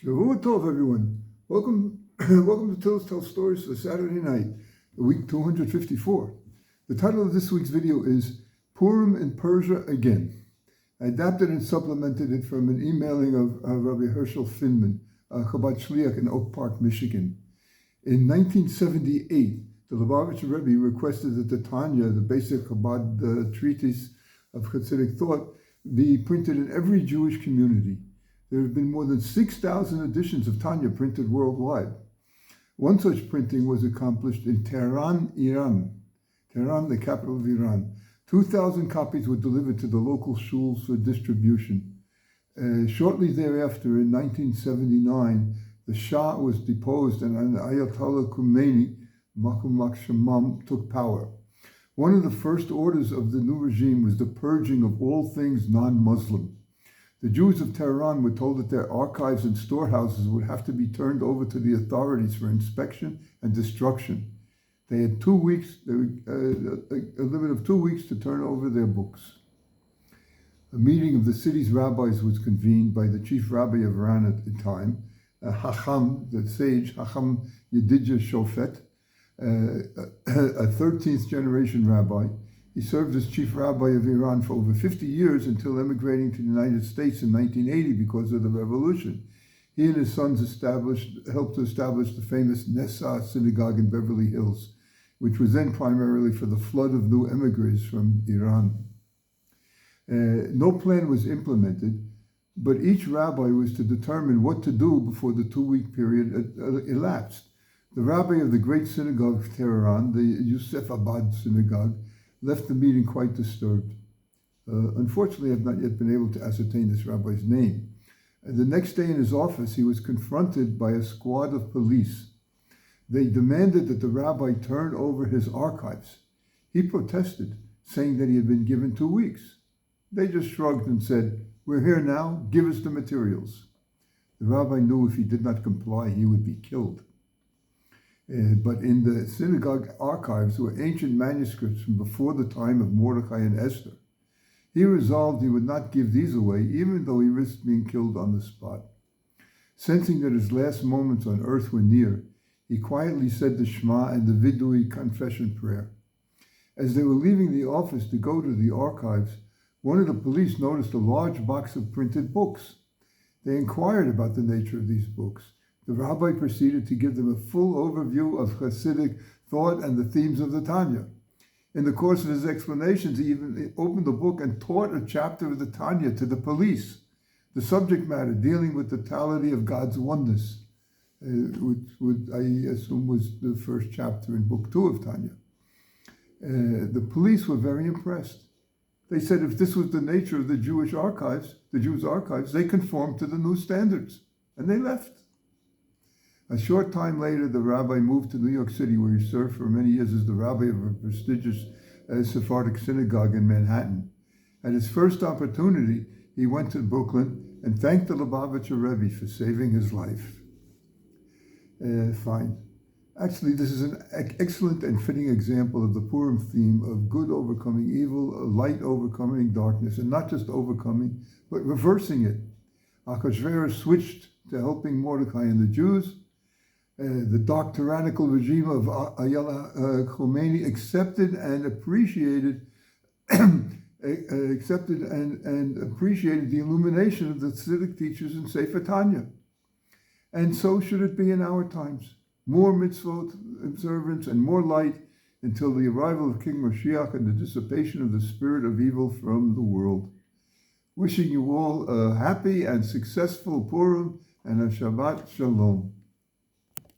Shavua Tov, everyone. Welcome, welcome to Tales Tell Stories for Saturday night, week 254. The title of this week's video is Purim in Persia Again. I adapted and supplemented it from an emailing of Rabbi Herschel Finman, Chabad Shliach in Oak Park, Michigan. In 1978, the Lubavitcher Rebbe requested that the Tanya, the basic Chabad treatise of Hasidic thought, be printed in every Jewish community. There have been more than 6,000 editions of Tanya printed worldwide. One such printing was accomplished in Tehran, Iran. Tehran, the capital of Iran. 2,000 copies were delivered to the local shuls for distribution. Shortly thereafter, in 1979, the Shah was deposed and Ayatollah Khomeini, Makum Shemam, took power. One of the first orders of the new regime was the purging of all things non-Muslim. The Jews of Tehran were told that their archives and storehouses would have to be turned over to the authorities for inspection and destruction. They had 2 weeks, a limit of 2 weeks to turn over their books. A meeting of the city's rabbis was convened by the chief rabbi of Iran at the time, Hacham, the sage, Hacham Yedidya Shofet, a 13th generation rabbi. He served as chief rabbi of Iran for over 50 years until emigrating to the United States in 1980 because of the revolution. He and his sons helped to establish the famous Nessa synagogue in Beverly Hills, which was then primarily for the flood of new emigres from Iran. No plan was implemented, but each rabbi was to determine what to do before the 2-week period elapsed. The rabbi of the great synagogue of Tehran, the Yusufabad synagogue, left the meeting quite disturbed. Unfortunately, I have not yet been able to ascertain this rabbi's name. The next day in his office, he was confronted by a squad of police. They demanded that the rabbi turn over his archives. He protested, saying that he had been given 2 weeks. They just shrugged and said, "We're here now, give us the materials." The rabbi knew if he did not comply, he would be killed. But in the synagogue archives were ancient manuscripts from before the time of Mordecai and Esther. He resolved he would not give these away, even though he risked being killed on the spot. Sensing that his last moments on earth were near, he quietly said the Shema and the Vidui confession prayer. As they were leaving the office to go to the archives, one of the police noticed a large box of printed books. They inquired about the nature of these books. The rabbi proceeded to give them a full overview of Hasidic thought and the themes of the Tanya. In the course of his explanations, he even opened the book and taught a chapter of the Tanya to the police. The subject matter dealing with the totality of God's oneness, which I assume was the first chapter in Book 2 of Tanya. The police were very impressed. They said if this was the nature of the Jews' archives, they conformed to the new standards, and they left. A short time later, the rabbi moved to New York City, where he served for many years as the rabbi of a prestigious Sephardic synagogue in Manhattan. At his first opportunity, he went to Brooklyn and thanked the Lubavitcher Rebbe for saving his life. Fine. Actually, this is an excellent and fitting example of the Purim theme of good overcoming evil, light overcoming darkness, and not just overcoming, but reversing it. Achashverosh switched to helping Mordecai and the Jews. The dark tyrannical regime of Ayatollahs Khomeini accepted and appreciated the illumination of the Hasidic teachers in Sefer Tanya. And so should it be in our times. More mitzvot observance and more light until the arrival of King Mashiach and the dissipation of the spirit of evil from the world. Wishing you all a happy and successful Purim and a Shabbat Shalom.